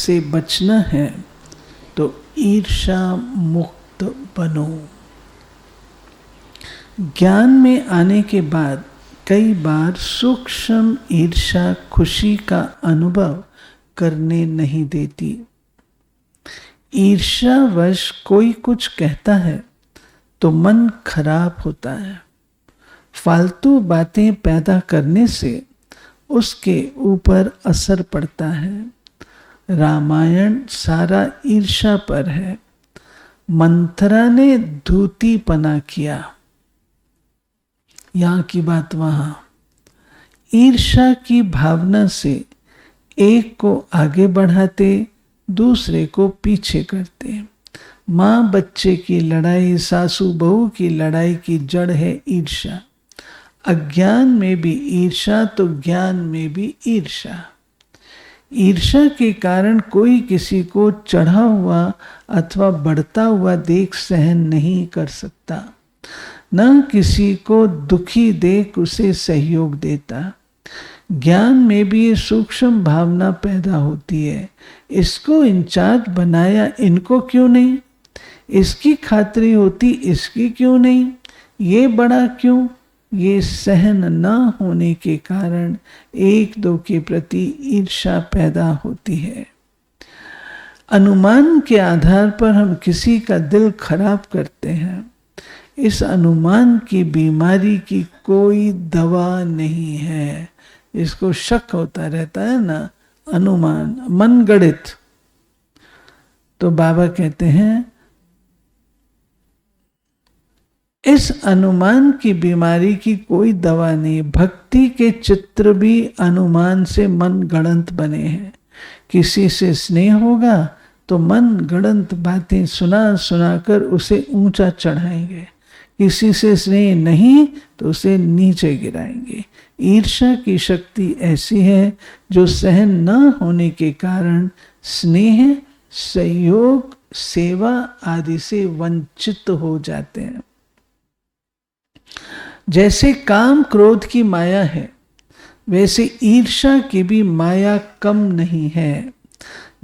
से बचना है तो ईर्षा मुक्त बनो। ज्ञान में आने के बाद कई बार सूक्ष्म ईर्षा खुशी का अनुभव करने नहीं देती। ईर्ष्यावश कोई कुछ कहता है तो मन खराब होता है। फालतू बातें पैदा करने से उसके ऊपर असर पड़ता है। रामायण सारा ईर्ष्या पर है। मंथरा ने धूतीपना किया, यहाँ की बात वहां। ईर्ष्या की भावना से एक को आगे बढ़ाते, दूसरे को पीछे करते। माँ बच्चे की लड़ाई, सासू बहू की लड़ाई की जड़ है ईर्ष्या। अज्ञान में भी ईर्ष्या तो ज्ञान में भी ईर्ष्या। ईर्ष्या के कारण कोई किसी को चढ़ा हुआ अथवा बढ़ता हुआ देख सहन नहीं कर सकता, न किसी को दुखी देख उसे सहयोग देता। ज्ञान में भी ये सूक्ष्म भावना पैदा होती है, इसको इंचार्ज बनाया, इनको क्यों नहीं, इसकी खातिरी होती, इसकी क्यों नहीं, ये बड़ा क्यों। ये सहन न होने के कारण एक दो के प्रति ईर्ष्या पैदा होती है। अनुमान के आधार पर हम किसी का दिल खराब करते हैं। इस अनुमान की बीमारी की कोई दवा नहीं है। इसको शक होता रहता है ना, अनुमान, मनगढ़ित। तो बाबा कहते हैं इस अनुमान की बीमारी की कोई दवा नहीं। भक्ति के चित्र भी अनुमान से मन गढ़ंत बने हैं। किसी से स्नेह होगा तो मन गढ़ंत बातें सुना सुनाकर उसे ऊंचा चढ़ाएंगे, किसी से स्नेह नहीं तो उसे नीचे गिराएंगे। ईर्ष्या की शक्ति ऐसी है जो सहन न होने के कारण स्नेह, सहयोग, सेवा आदि से वंचित हो जाते हैं। जैसे काम क्रोध की माया है, वैसे ईर्ष्या की भी माया कम नहीं है।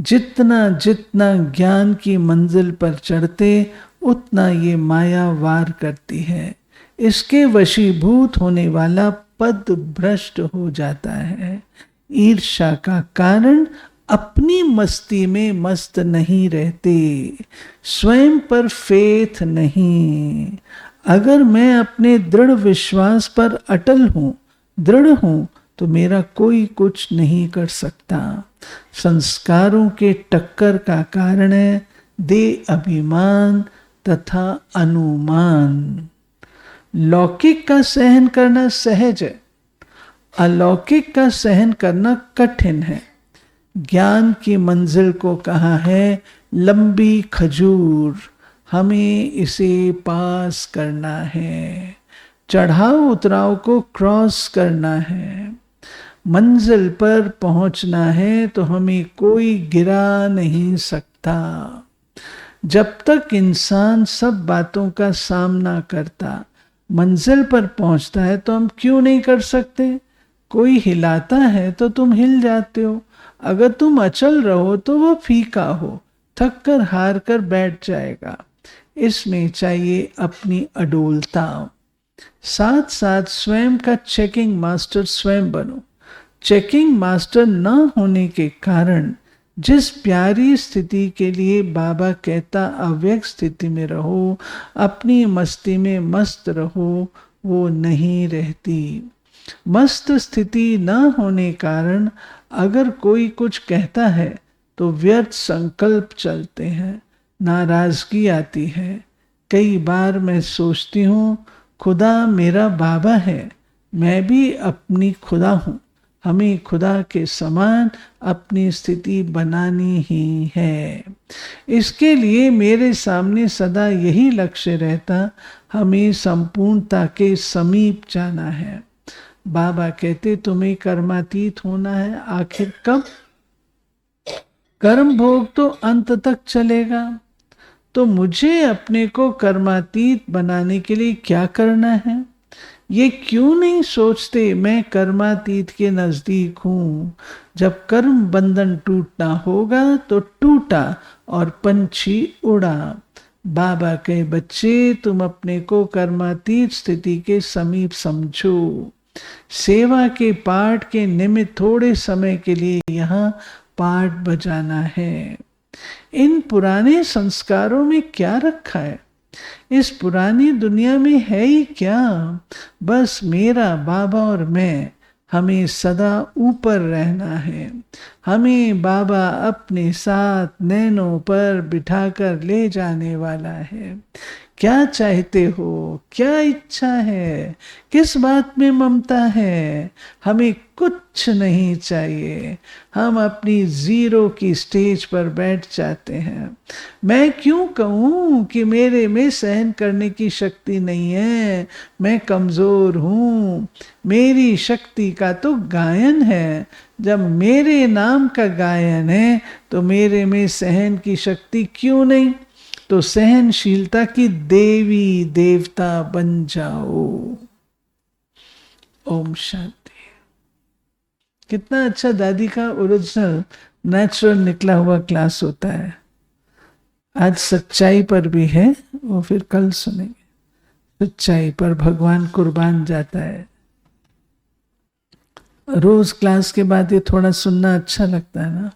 जितना जितना ज्ञान की मंजिल पर चढ़ते उतना ये माया वार करती है। इसके वशीभूत होने वाला पद भ्रष्ट हो जाता है। ईर्ष्या का कारण अपनी मस्ती में मस्त नहीं रहते, स्वयं पर फेथ नहीं। अगर मैं अपने दृढ़ विश्वास पर अटल हूं, दृढ़ हूं, तो मेरा कोई कुछ नहीं कर सकता। संस्कारों के टक्कर का कारण है दे अभिमान तथा अनुमान। लौकिक का सहन करना सहज है, अलौकिक का सहन करना कठिन है। ज्ञान की मंजिल को कहा है लंबी खजूर, हमें इसे पास करना है, चढ़ाव उतराव को क्रॉस करना है। मंजिल पर पहुंचना है तो हमें कोई गिरा नहीं सकता। जब तक इंसान सब बातों का सामना करता मंजिल पर पहुंचता है तो हम क्यों नहीं कर सकते। कोई हिलाता है तो तुम हिल जाते हो, अगर तुम अचल रहो तो वो फीका हो, थक कर हार कर बैठ जाएगा। इसमें चाहिए अपनी अडोलता। साथ साथ स्वयं का चेकिंग मास्टर स्वयं बनो। चेकिंग मास्टर न होने के कारण जिस प्यारी स्थिति के लिए बाबा कहता अव्यक्त स्थिति में रहो, अपनी मस्ती में मस्त रहो, वो नहीं रहती। मस्त स्थिति न होने कारण अगर कोई कुछ कहता है तो व्यर्थ संकल्प चलते हैं, नाराजगी आती है। कई बार मैं सोचती हूँ खुदा मेरा बाबा है, मैं भी अपनी खुदा हूँ। हमें खुदा के समान अपनी स्थिति बनानी ही है। इसके लिए मेरे सामने सदा यही लक्ष्य रहता, हमें संपूर्णता के समीप जाना है। बाबा कहते तुम्हें कर्मातीत होना है। आखिर कब? कर्म भोग तो अंत तक चलेगा। तो मुझे अपने को कर्मातीत बनाने के लिए क्या करना है? ये क्यों नहीं सोचते मैं कर्मातीत के नजदीक हूं। जब कर्म बंधन टूटना होगा तो टूटा और पंछी उड़ा। बाबा के बच्चे तुम अपने को कर्मातीत स्थिति के समीप समझो। सेवा के पाठ के निमित्त थोड़े समय के लिए यहाँ पाठ बजाना है। इन पुराने संस्कारों में क्या रखा है? इस पुरानी दुनिया में है ही क्या? बस मेरा बाबा और मैं। हमें सदा ऊपर रहना है। हमें बाबा अपने साथ नैनों पर बिठाकर ले जाने वाला है। क्या चाहते हो? क्या इच्छा है? किस बात में ममता है? हमें कुछ नहीं चाहिए। हम अपनी जीरो की स्टेज पर बैठ जाते हैं। मैं क्यों कहूँ कि मेरे में सहन करने की शक्ति नहीं है, मैं कमज़ोर हूँ। मेरी शक्ति का तो गायन है। जब मेरे नाम का गायन है तो मेरे में सहन की शक्ति क्यों नहीं? तो सहनशीलता की देवी देवता बन जाओ। ओम शांति। कितना अच्छा दादी का ओरिजिनल नेचुरल निकला हुआ क्लास होता है। आज सच्चाई पर भी है, वो फिर कल सुनेंगे। सच्चाई पर भगवान कुर्बान जाता है। रोज क्लास के बाद ये थोड़ा सुनना अच्छा लगता है ना।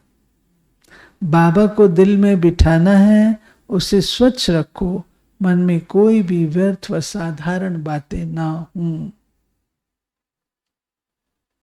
बाबा को दिल में बिठाना है, उसे स्वच्छ रखो, मन में कोई भी व्यर्थ व साधारण बातें ना हों।